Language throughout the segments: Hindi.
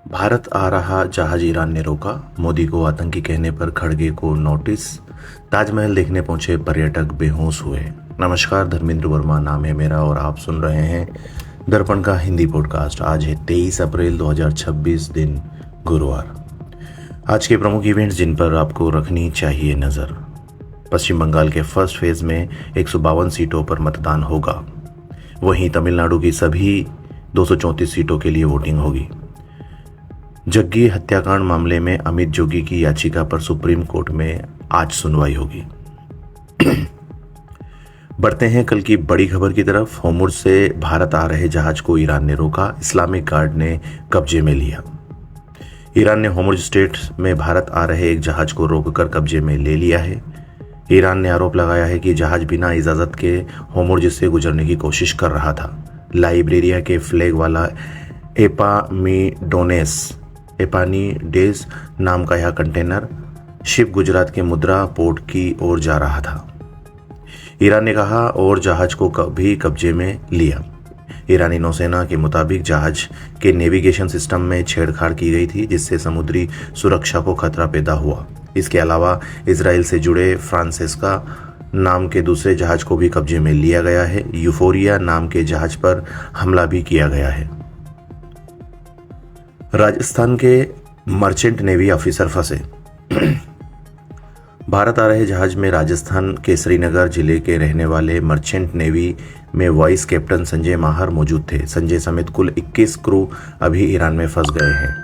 भारत आ रहा जहाज ईरान ने रोका, मोदी को आतंकी कहने पर खड़गे को नोटिस, ताजमहल देखने पहुंचे पर्यटक बेहोश हुए। नमस्कार, धर्मेंद्र वर्मा नाम है मेरा और आप सुन रहे हैं दर्पण का हिंदी पॉडकास्ट। आज है 23 अप्रैल 2026, दिन गुरुवार। आज के प्रमुख इवेंट्स जिन पर आपको रखनी चाहिए नज़र। पश्चिम बंगाल के फर्स्ट फेज में 152 सीटों पर मतदान होगा। वहीं तमिलनाडु की सभी 234 सीटों के लिए वोटिंग होगी। जग्गी हत्याकांड मामले में अमित जोगी की याचिका पर सुप्रीम कोर्ट में आज सुनवाई होगी। बढ़ते हैं कल की बड़ी खबर की तरफ। होर्मुज से भारत आ रहे जहाज को ईरान ने रोका, इस्लामिक गार्ड ने कब्जे में लिया। ईरान ने होर्मुज स्ट्रेट में भारत आ रहे एक जहाज को रोककर कब्जे में ले लिया है। ईरान ने आरोप लगाया है कि जहाज बिना इजाजत के होर्मुज से गुजरने की कोशिश कर रहा था। लाइब्रेरिया के फ्लैग वाला एपानीडेज नाम का यह कंटेनर शिप गुजरात के मुद्रा पोर्ट की ओर जा रहा था। ईरान ने कहा और जहाज को भी कब्जे में लिया। ईरानी नौसेना के मुताबिक जहाज के नेविगेशन सिस्टम में छेड़छाड़ की गई थी, जिससे समुद्री सुरक्षा को खतरा पैदा हुआ। इसके अलावा इसराइल से जुड़े फ्रांसेस्का नाम के दूसरे जहाज को भी कब्जे में लिया गया है। यूफोरिया नाम के जहाज पर हमला भी किया गया है। राजस्थान के मर्चेंट नेवी ऑफिसर फंसे। भारत आ रहे जहाज में राजस्थान के श्रीनगर जिले के रहने वाले मर्चेंट नेवी में वाइस कैप्टन संजय माहर मौजूद थे। संजय समेत कुल 21 क्रू अभी ईरान में फंस गए हैं।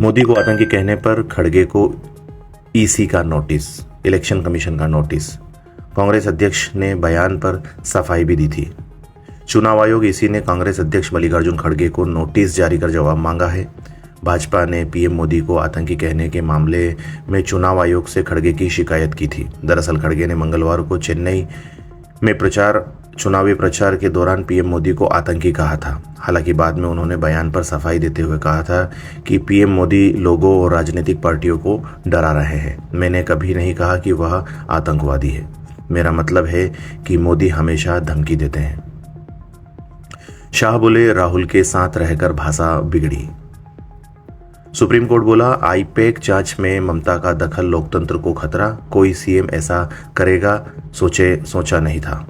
मोदी को आतंकी कहने पर खड़गे को ईसी का नोटिस, इलेक्शन कमीशन का नोटिस। कांग्रेस अध्यक्ष ने बयान पर सफाई भी दी थी। चुनाव आयोग ईसी ने कांग्रेस अध्यक्ष मल्लिकार्जुन खड़गे को नोटिस जारी कर जवाब मांगा है। भाजपा ने पीएम मोदी को आतंकी कहने के मामले में चुनाव आयोग से खड़गे की शिकायत की थी। दरअसल खड़गे ने मंगलवार को चेन्नई में चुनावी प्रचार के दौरान पीएम मोदी को आतंकी कहा था। हालांकि बाद में उन्होंने बयान पर सफाई देते हुए कहा था कि पीएम मोदी लोगों और राजनीतिक पार्टियों को डरा रहे हैं। मैंने कभी नहीं कहा कि वह आतंकवादी है। मेरा मतलब है कि मोदी हमेशा धमकी देते हैं। शाह बोले, राहुल के साथ रहकर भाषा बिगड़ी। सुप्रीम कोर्ट बोला, आईपैक जांच में ममता का दखल लोकतंत्र को खतरा, कोई सीएम ऐसा करेगा सोचा नहीं था।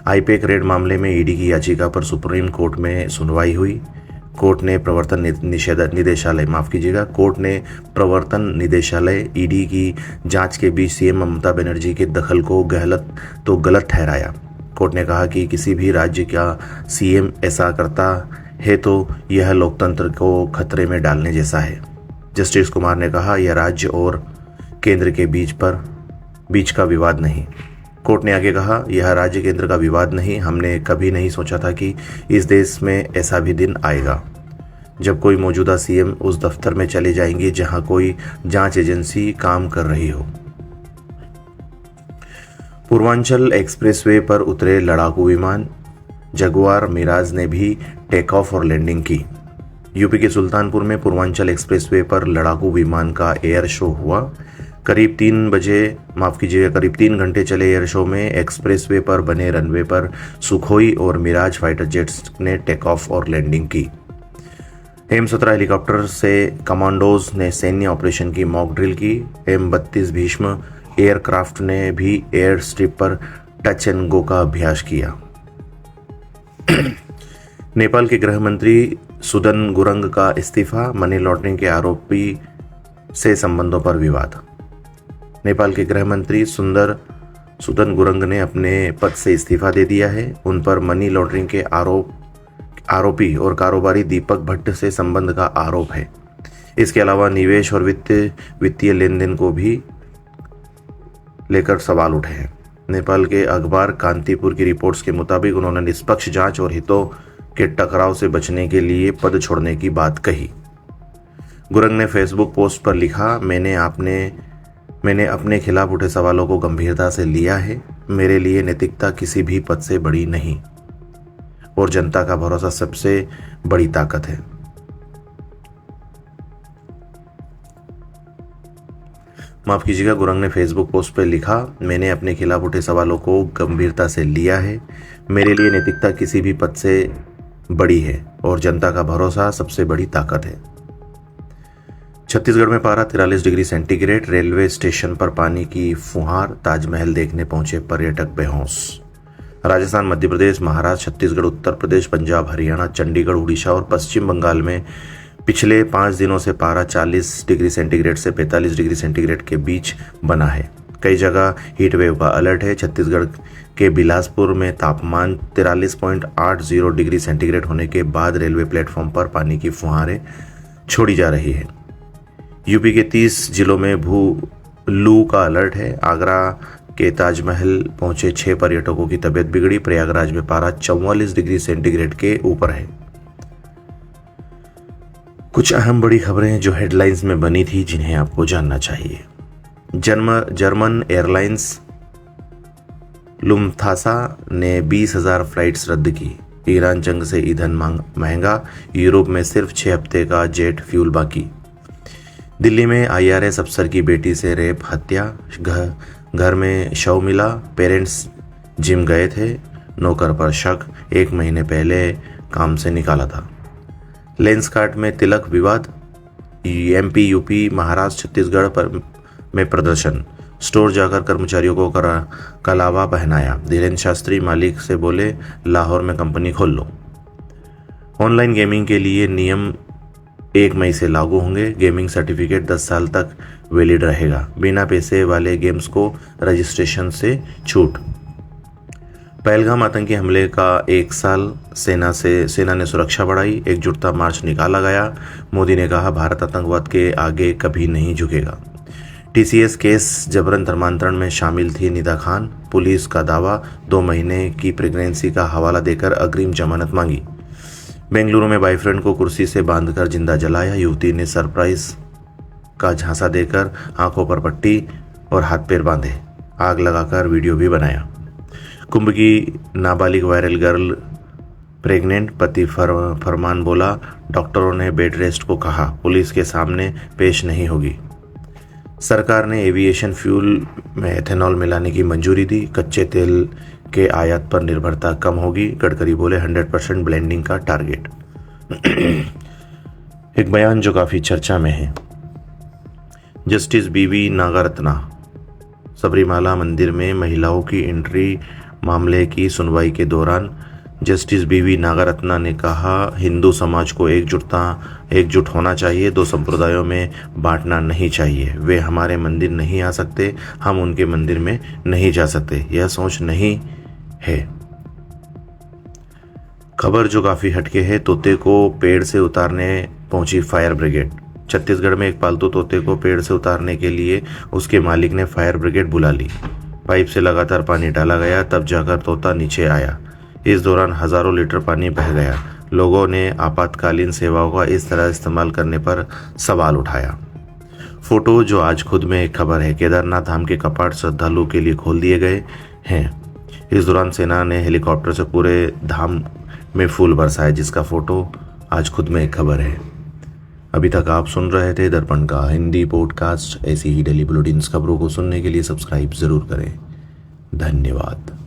आईपैक रेड मामले में ईडी की याचिका पर सुप्रीम कोर्ट में सुनवाई हुई। कोर्ट ने प्रवर्तन निदेशालय ईडी की जांच के बीच सीएम ममता बनर्जी के दखल को गलत ठहराया। कोर्ट ने कहा कि किसी भी राज्य का सीएम ऐसा करता है तो यह लोकतंत्र को खतरे में डालने जैसा है। जस्टिस कुमार ने कहा, यह राज्य और केंद्र के बीच का विवाद नहीं। कोर्ट ने आगे कहा, यह राज्य केंद्र का विवाद नहीं। हमने कभी नहीं सोचा था कि इस देश में ऐसा भी दिन आएगा जब कोई मौजूदा सीएम उस दफ्तर में चले जाएंगे जहां कोई जांच एजेंसी काम कर रही हो। पूर्वांचल एक्सप्रेसवे पर उतरे लड़ाकू विमान, जगुआर मिराज ने भी टेक ऑफ और लैंडिंग की। यूपी के सुल्तानपुर में पूर्वांचल एक्सप्रेसवे पर लड़ाकू विमान का एयर शो हुआ। करीब 3 घंटे चले एयर शो में एक्सप्रेसवे पर बने रनवे पर सुखोई और मिराज फाइटर जेट्स ने टेक ऑफ और लैंडिंग की। M17 हेलीकॉप्टर से कमांडोज ने सैन्य ऑपरेशन की मॉक ड्रिल की। M32 भीष्म एयरक्राफ्ट ने भी एयर स्ट्रिप पर टच एंड गो का अभ्यास किया। नेपाल के गृह मंत्री सुदन गुरंग का इस्तीफा, मनी लॉन्ड्रिंग के आरोपी से संबंधों पर विवाद। नेपाल के गृह मंत्री सुदन गुरंग ने अपने पद से इस्तीफा दे दिया है। उन पर मनी लॉन्ड्रिंग के आरोपी और कारोबारी दीपक भट्ट से संबंध का आरोप है। इसके अलावा निवेश और वित्तीय लेन देन को भी लेकर सवाल उठे हैं। नेपाल के अखबार कांतिपुर की रिपोर्ट्स के मुताबिक उन्होंने निष्पक्ष जांच और हितों के टकराव से बचने के लिए पद छोड़ने की बात कही। गुरंग ने फेसबुक पोस्ट पर लिखा, मैंने अपने खिलाफ उठे सवालों को गंभीरता से लिया है। मेरे लिए नैतिकता किसी भी पद से बड़ी नहीं और जनता का भरोसा सबसे बड़ी ताकत है। माफ कीजिएगा, गुरंग ने फेसबुक पोस्ट पर लिखा, मैंने अपने खिलाफ उठे सवालों को गंभीरता से लिया है। मेरे लिए नैतिकता किसी भी पद से बड़ी है और जनता का भरोसा सबसे बड़ी ताकत है। छत्तीसगढ़ में पारा 43 डिग्री सेंटीग्रेड। रेलवे स्टेशन पर पानी की फुहार। ताजमहल देखने पहुंचे पर्यटक बेहोश। राजस्थान, मध्य प्रदेश, महाराष्ट्र, छत्तीसगढ़, उत्तर प्रदेश, पंजाब, हरियाणा, चंडीगढ़, उड़ीसा और पश्चिम बंगाल में पिछले 5 दिनों से पारा 40 डिग्री सेंटीग्रेड से 45 डिग्री सेंटीग्रेड के बीच बना है। कई जगह हीट वेव का अलर्ट है। छत्तीसगढ़ के बिलासपुर में तापमान 43.80 डिग्री सेंटीग्रेड होने के बाद रेलवे प्लेटफॉर्म पर पानी की फुहारें छोड़ी जा रही है। यूपी के 30 जिलों में भू लू का अलर्ट है। आगरा के ताजमहल पहुंचे 6 पर्यटकों की तबीयत बिगड़ी। प्रयागराज में पारा 44 डिग्री सेंटीग्रेड के ऊपर है। कुछ अहम बड़ी खबरें जो हेडलाइंस में बनी थी जिन्हें आपको जानना चाहिए। जर्मन एयरलाइंस लुफ्थांसा ने 20,000 फ्लाइट्स रद्द की। ईरान जंग से ईंधन महंगा। यूरोप में सिर्फ 6 हफ्ते का जेट फ्यूल बाकी। दिल्ली में IRS अफसर की बेटी से रेप हत्या। घर में शव मिला। पेरेंट्स जिम गए थे। नौकर पर शक। 1 महीने पहले काम से निकाला था। लेंसकार्ट में तिलक विवाद। MP, UP, महाराष्ट्र, छत्तीसगढ़ में प्रदर्शन। स्टोर जाकर कर्मचारियों को कलावा पहनाया। धीरेन्द्र शास्त्री मालिक से बोले, लाहौर में कंपनी खोल लो। ऑनलाइन गेमिंग के लिए नियम 1 मई से लागू होंगे। गेमिंग सर्टिफिकेट 10 साल तक वैलिड रहेगा। बिना पैसे वाले गेम्स को रजिस्ट्रेशन से छूट। पहलगाम आतंकी हमले का 1 साल। सेना ने सुरक्षा बढ़ाई। एकजुटता मार्च निकाला गया। मोदी ने कहा, भारत आतंकवाद के आगे कभी नहीं झुकेगा। TCS केस जबरन धर्मांतरण में शामिल थी निदा खान। पुलिस का दावा, 2 महीने की प्रेगनेंसी का हवाला देकर अग्रिम जमानत मांगी। बेंगलुरु में बॉयफ्रेंड को कुर्सी से बांधकर जिंदा जलाया। युवती ने सरप्राइज का झांसा देकर आंखों पर पट्टी और हाथ पैर बांधे। आग लगाकर वीडियो भी बनाया। कुंभ की नाबालिग वायरल गर्ल प्रेग्नेंट। पति फरमान बोला, डॉक्टरों ने बेड रेस्ट को कहा, पुलिस के सामने पेश नहीं होगी। सरकार ने एविएशन फ्यूल में एथेनॉल मिलाने की मंजूरी दी। कच्चे तेल के आयात पर निर्भरता कम होगी। गडकरी बोले, 100% ब्लेंडिंग का टारगेट। एक बयान जो काफ़ी चर्चा में है। Justice BV Nagarathna. सबरीमाला मंदिर में महिलाओं की एंट्री मामले की सुनवाई के दौरान जस्टिस BV नागारत्ना ने कहा, हिंदू समाज को एकजुट होना चाहिए। 2 संप्रदायों में बांटना नहीं चाहिए। वे हमारे मंदिर नहीं आ सकते, हम उनके मंदिर में नहीं जा सकते। यह सोच नहीं है। खबर जो काफ़ी हटके है। तोते को पेड़ से उतारने पहुंची फायर ब्रिगेड। छत्तीसगढ़ में एक पालतू तोते को पेड़ से उतारने के लिए उसके मालिक ने फायर ब्रिगेड बुला ली। पाइप से लगातार पानी डाला गया, तब जाकर तोता नीचे आया। इस दौरान हजारों लीटर पानी बह गया। लोगों ने आपातकालीन सेवाओं का इस तरह इस्तेमाल करने पर सवाल उठाया। फोटो जो आज खुद में एक खबर है। केदारनाथ धाम के कपाट श्रद्धालुओं के लिए खोल दिए गए हैं। इस दौरान सेना ने हेलीकॉप्टर से पूरे धाम में फूल बरसाए, जिसका फोटो आज खुद में एक खबर है। अभी तक आप सुन रहे थे दर्पण का हिंदी पॉडकास्ट। ऐसी ही डेली बुलेटिन्स खबरों को सुनने के लिए सब्सक्राइब जरूर करें। धन्यवाद।